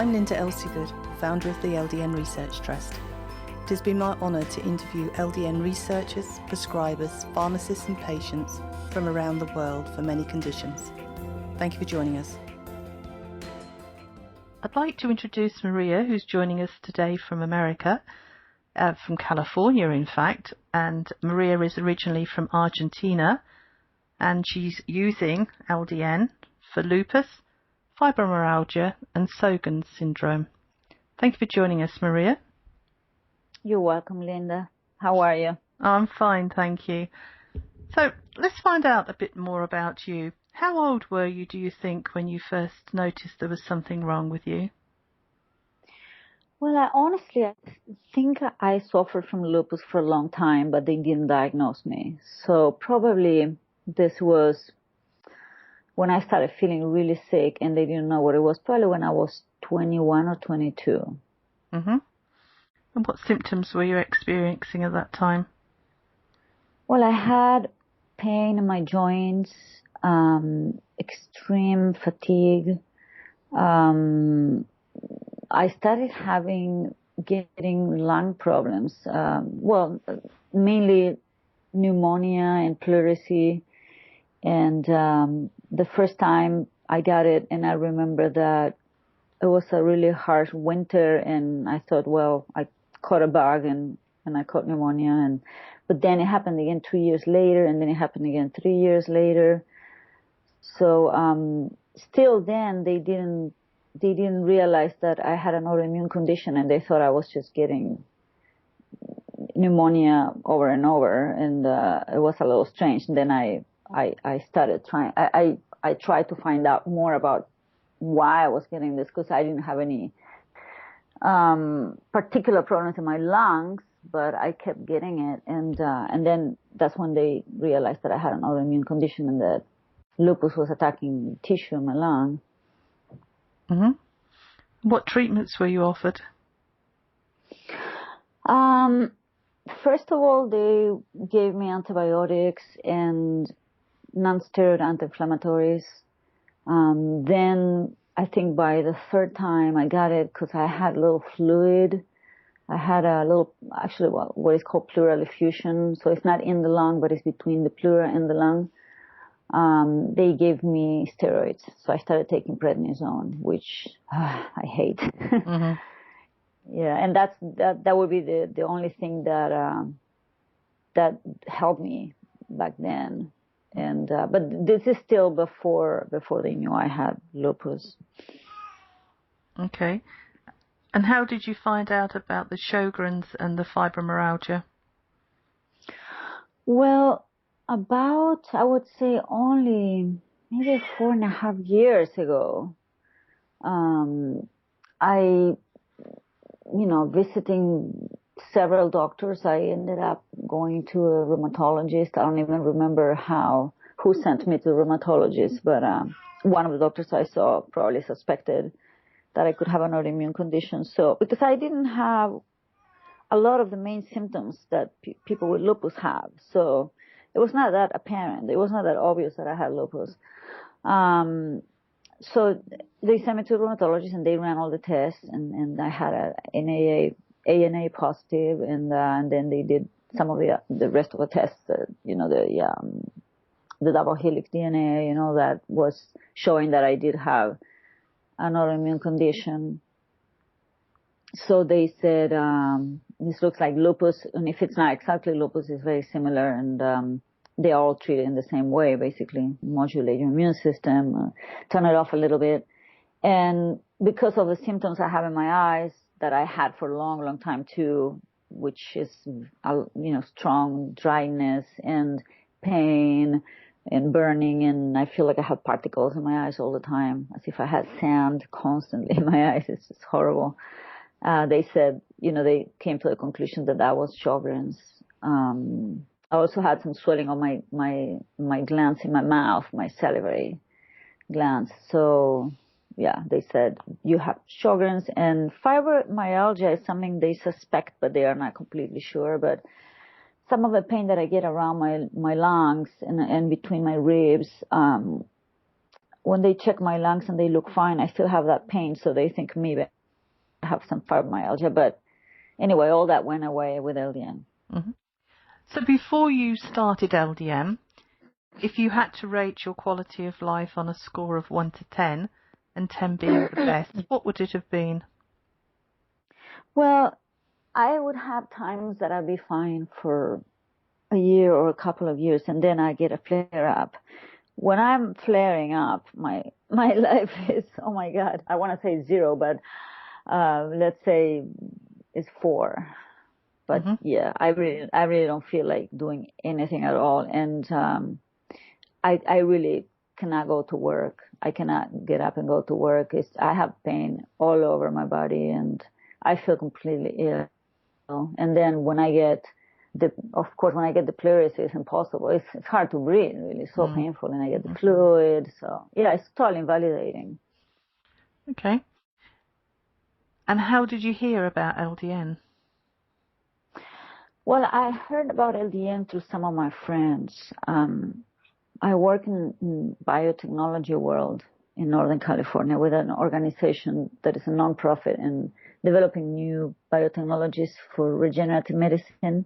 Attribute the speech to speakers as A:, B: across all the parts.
A: I'm Linda Elsegood, founder of the LDN Research Trust. It has been my honour to interview LDN researchers, prescribers, pharmacists and patients from around the world for many conditions. Thank you for joining us. I'd like to introduce Maria, who's joining us today from America, from California in fact, and Maria is originally from Argentina, and she's using LDN for lupus, fibromyalgia and Sjogren syndrome. Thank you for joining us, Maria.
B: You're welcome, Linda. How are you?
A: I'm fine, thank you. So let's find out a bit more about you. How old were you, do you think, when you first noticed there was something wrong with you?
B: Well, I think I suffered from lupus for a long time, but they didn't diagnose me. So probably this was when I started feeling really sick and they didn't know what it was, probably when I was 21 or 22.
A: Mm-hmm. And what symptoms were you experiencing at that time?
B: Well, I had pain in my joints, extreme fatigue. I started getting lung problems. Mainly pneumonia and pleurisy. And the first time I got it, and I remember that it was a really harsh winter, and I thought, well, I caught a bug and I caught pneumonia, but then it happened again 2 years later, and then it happened again 3 years later. So still then they didn't realize that I had an autoimmune condition, and they thought I was just getting pneumonia over and over, and it was a little strange. And then I started trying. I tried to find out more about why I was getting this, because I didn't have any particular problems in my lungs, but I kept getting it, and then that's when they realized that I had an autoimmune condition and that lupus was attacking tissue in my lung.
A: Mm-hmm. What treatments were you offered?
B: First of all, they gave me antibiotics and non-steroid anti-inflammatories. Then I think by the third time I got it because I had a little fluid. I had what is called pleural effusion. So it's not in the lung, but it's between the pleura and the lung. They gave me steroids. So I started taking prednisone, which I hate. Mm-hmm. Yeah, and that would be the only thing that helped me back then. And but this is still before they knew I had lupus.
A: Okay. And how did you find out about the Sjogren's and the fibromyalgia?
B: Well, about, I would say, only maybe 4.5 years ago, I, visiting several doctors. I ended up going to a rheumatologist. I don't even remember who sent me to a rheumatologist, but one of the doctors I saw probably suspected that I could have an autoimmune condition. So, because I didn't have a lot of the main symptoms that people with lupus have. So it was not that apparent. It was not that obvious that I had lupus. So they sent me to a rheumatologist and they ran all the tests, and I had an ANA positive, and then they did some of the rest of the tests, the double helix DNA, that was showing that I did have an autoimmune condition. So they said, this looks like lupus, and if it's not exactly lupus, it's very similar, and they are all treated in the same way, basically. Modulate your immune system, turn it off a little bit. And because of the symptoms I have in my eyes that I had for a long, long time too, which is, strong dryness and pain and burning, and I feel like I have particles in my eyes all the time, as if I had sand constantly in my eyes. It's just horrible. They said, they came to the conclusion that was Sjogren's. I also had some swelling on my glands in my mouth, my salivary glands. So, yeah, they said you have Sjogren's, and fibromyalgia is something they suspect, but they are not completely sure. But some of the pain that I get around my lungs and between my ribs, when they check my lungs and they look fine, I still have that pain, so they think maybe I have some fibromyalgia. But anyway, all that went away with LDN.
A: Mm-hmm. So before you started LDN, if you had to rate your quality of life on a score of 1 to 10, and 10 being the best, what would it have been?
B: Well, I would have times that I'd be fine for a year or a couple of years, and then I get a flare up. When I'm flaring up, my life is, oh my God, I want to say 0, but let's say it's 4. But yeah, I really don't feel like doing anything at all, and I really cannot go to work. I cannot get up and go to work. I have pain all over my body, and I feel completely ill. And then when I get the pleuris, it's impossible. It's hard to breathe, really. It's so painful, and I get the fluid. So yeah, it's totally invalidating.
A: Okay. And how did you hear about LDN?
B: Well, I heard about LDN through some of my friends. I work in biotechnology world in Northern California with an organization that is a nonprofit and developing new biotechnologies for regenerative medicine,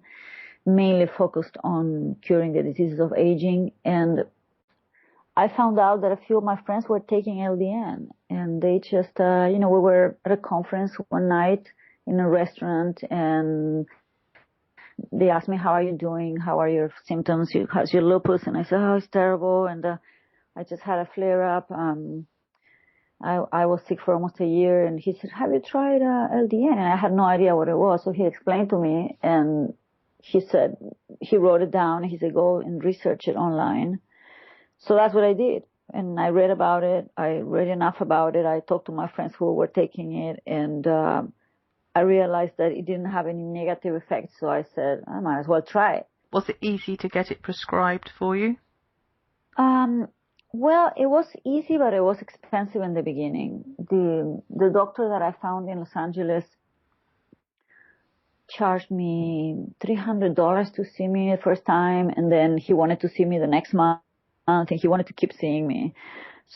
B: mainly focused on curing the diseases of aging. And I found out that a few of my friends were taking LDN, and they just, we were at a conference one night in a restaurant, and they asked me, how are you doing? How are your symptoms? How's your lupus? And I said, oh, it's terrible. And I just had a flare up. I was sick for almost a year. And he said, have you tried LDN? And I had no idea what it was. So he explained to me, and he said, he wrote it down. He said, go and research it online. So that's what I did. And I read about it. I read enough about it. I talked to my friends who were taking it, and I realized that it didn't have any negative effects, so I said, I might as well try it.
A: Was it easy to get it prescribed for you?
B: Well, it was easy, but it was expensive in the beginning. The doctor that I found in Los Angeles charged me $300 to see me the first time, and then he wanted to see me the next month, and he wanted to keep seeing me.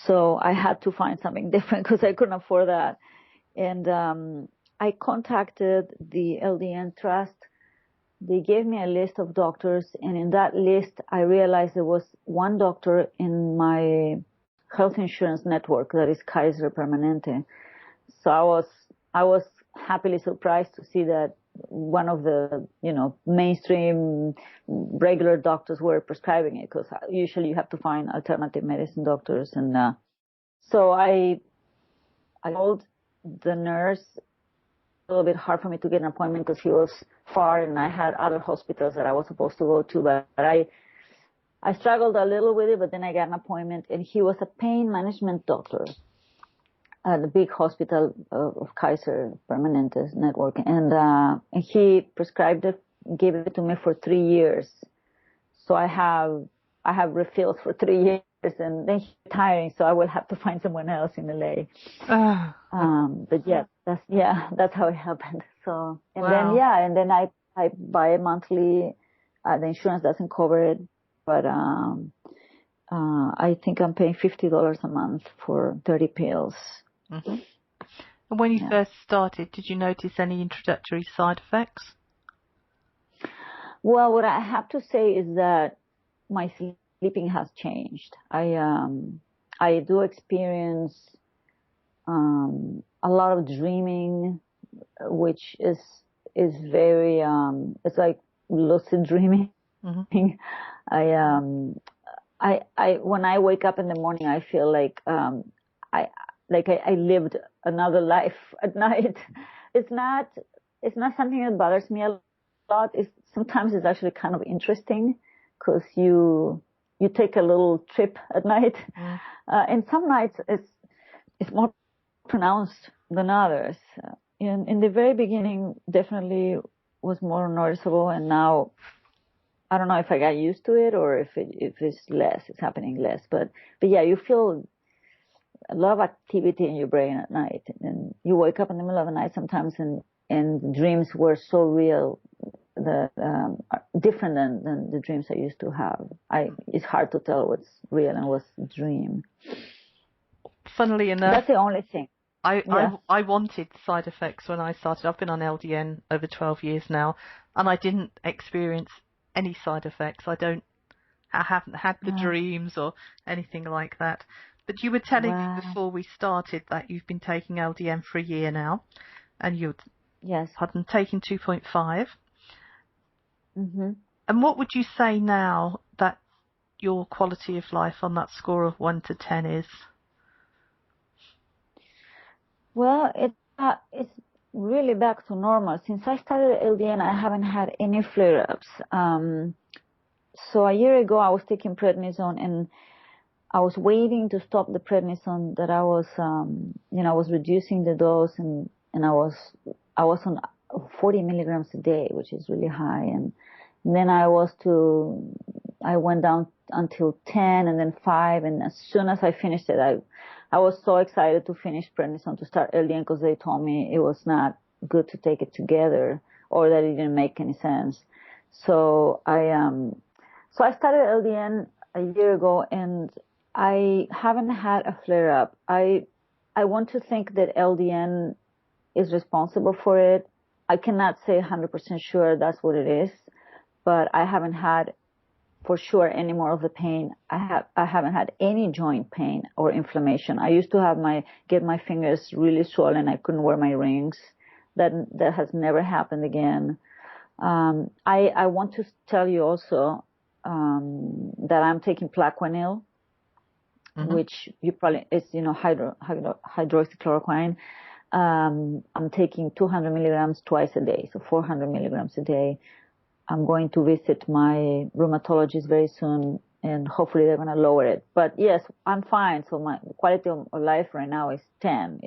B: So I had to find something different because I couldn't afford that. And I contacted the LDN Trust. They gave me a list of doctors, and in that list, I realized there was one doctor in my health insurance network that is Kaiser Permanente. So I was happily surprised to see that one of the, mainstream regular doctors were prescribing it, because usually you have to find alternative medicine doctors. And so I told the nurse, a little bit hard for me to get an appointment because he was far, and I had other hospitals that I was supposed to go to, but I struggled a little with it, but then I got an appointment, and he was a pain management doctor at the big hospital of Kaiser Permanente's network, and he prescribed it, gave it to me for 3 years. So I have refills for 3 years, and then he's retiring, so I will have to find someone else in LA. But yeah, that's how it happened. So, and then I buy it monthly. The insurance doesn't cover it, but I think I'm paying $50 a month for 30 pills.
A: Mm-hmm. And when you first started, did you notice any introductory side effects?
B: Well, what I have to say is that my sleeping has changed. I do experience a lot of dreaming, which is very it's like lucid dreaming. Mm-hmm. I when I wake up in the morning, I feel like I lived another life at night. It's not something that bothers me a lot. Sometimes it's actually kind of interesting because you take a little trip at night, and some nights it's more pronounced than others. In the very beginning, definitely was more noticeable, and now I don't know if I got used to it or if it's happening less. But yeah, you feel a lot of activity in your brain at night, and you wake up in the middle of the night sometimes, and dreams were so real that different than the dreams I used to have. It's hard to tell what's real and what's dream.
A: Funnily enough,
B: That's the only thing.
A: I wanted side effects when I started. I've been on LDN over 12 years now, and I didn't experience any side effects. I haven't had the dreams or anything like that. But you were telling me before we started that you've been taking LDN for a year now, and you hadn't taken 2.5.
B: Mm-hmm.
A: And what would you say now that your quality of life on that score of 1 to 10 is?
B: Well, it's really back to normal. Since I started LDN, I haven't had any flare-ups. So a year ago, I was taking prednisone, and I was waiting to stop the prednisone that I was, I was reducing the dose, and I was on 40 milligrams a day, which is really high. And then I went down until 10 and then 5. And as soon as I finished it, I was so excited to finish prednisone to start LDN, because they told me it was not good to take it together, or that it didn't make any sense. So I started LDN a year ago, and I haven't had a flare up. I want to think that LDN is responsible for it. I cannot say 100% sure that's what it is, but I haven't had for sure any more of the pain. I haven't had any joint pain or inflammation. I used to get my fingers really swollen. I couldn't wear my rings. That has never happened again. I want to tell you also that I'm taking Plaquenil, which you probably is hydroxychloroquine. I'm taking 200 milligrams twice a day, so 400 milligrams a day. I'm going to visit my rheumatologist very soon, and hopefully they're going to lower it. But yes, I'm fine. So my quality of life right now is 10.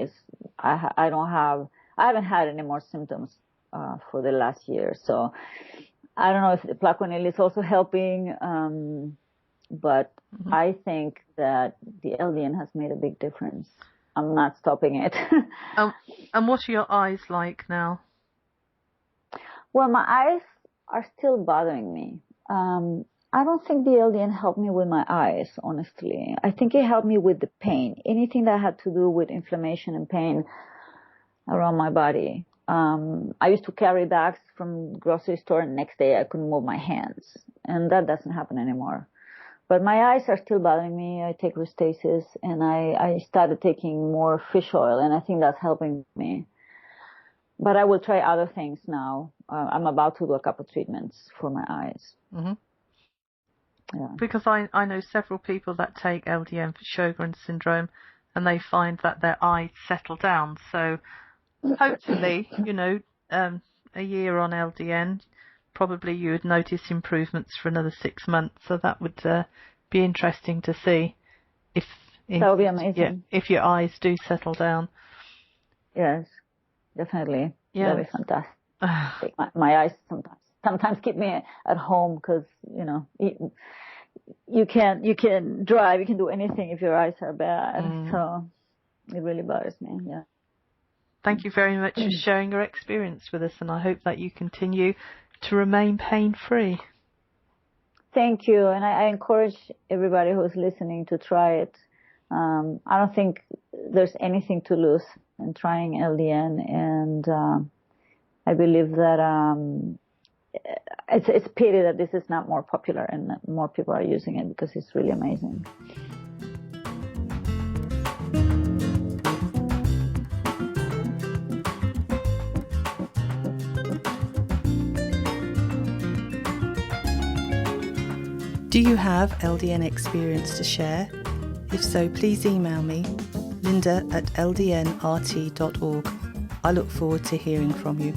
B: I haven't had any more symptoms for the last year. So I don't know if the Plaquenil is also helping, but I think that the LDN has made a big difference. I'm not stopping it.
A: And what are your eyes like now?
B: Well, my eyes are still bothering me. I don't think the LDN helped me with my eyes, honestly. I think it helped me with the pain. Anything that had to do with inflammation and pain around my body. I used to carry bags from the grocery store, and next day I couldn't move my hands. And that doesn't happen anymore. But my eyes are still bothering me. I take Restasis, and I started taking more fish oil, and I think that's helping me. But I will try other things now. I'm about to do a couple treatments for my eyes.
A: Mm-hmm.
B: Yeah.
A: Because I know several people that take LDN for Sjogren syndrome, and they find that their eyes settle down. So hopefully, a year on LDN, probably you would notice improvements for another 6 months. So that would be interesting to see if
B: that would be amazing.
A: Yeah, if your eyes do settle down. Yes,
B: definitely. Yeah, that'd be fantastic. my eyes sometimes keep me at home, because you can drive, you can do anything if your eyes are bad. So it really bothers me. Yeah.
A: Thank you very much for sharing your experience with us, and I hope that you continue to remain pain-free.
B: Thank you, and I encourage everybody who's listening to try it. I don't think there's anything to lose in trying LDN, and I believe that it's a pity that this is not more popular and that more people are using it, because it's really amazing.
A: Do you have LDN experience to share? If so, please email me, linda@ldnrt.org. I look forward to hearing from you.